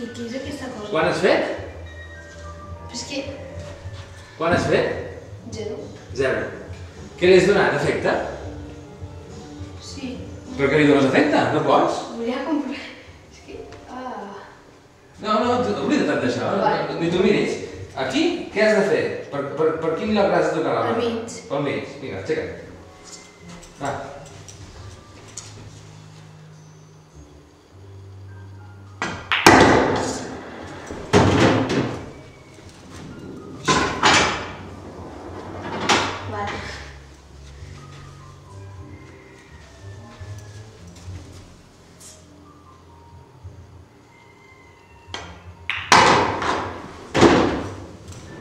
Què és aquesta cosa? Quan has fet? Però és que... Quan has fet? 0. 0. Què li has donat? Efecte? Sí. Però què li dones efecte? No pots? Volia comprar... És que... No, oblida't d'això. Ni t'ho miris. Aquí, què has de fer? Per quin lloc has de tocar la mà? Pel mig. Pel mig. Vinga, aixeca't. Va. Vale.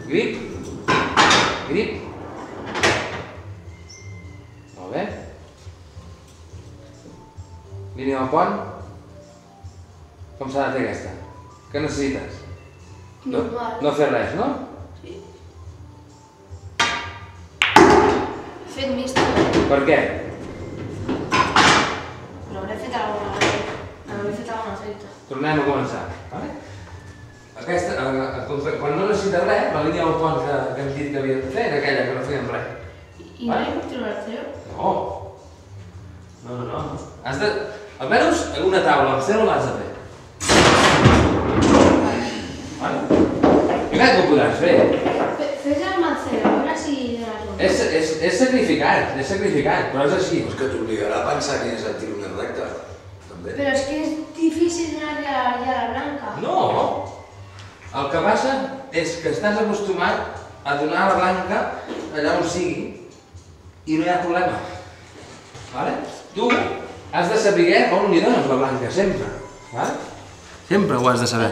Grip. Grip. Molt bé. Línia del pont. Com s'ha de fer aquesta? Què necessites? Normal. No fer res, no? Sí. Fet mixta. Per què? Però hauré fet alguna feta. Tornem a començar. Vale? Aquesta, quan no necessites res, la línia del pont que hem dit que havíem de fer era aquella que no fèiem res. I no hi puc treure el 0? No. No. Has de... Almenys en una taula amb 0 l'has de fer. Vale? Jo crec que ho podràs fer. Fes el mal 0, a veure si... És sacrificat, però és així. És que t'obligarà a pensar quin és el tiro més recte, també. Però és que és difícil donar-li a la blanca. No. El que passa és que estàs acostumat a donar la blanca allà on sigui i no hi ha problema. Vale? Tu has de saber on li dones la blanca, sempre. Vale? Sempre ho has de saber.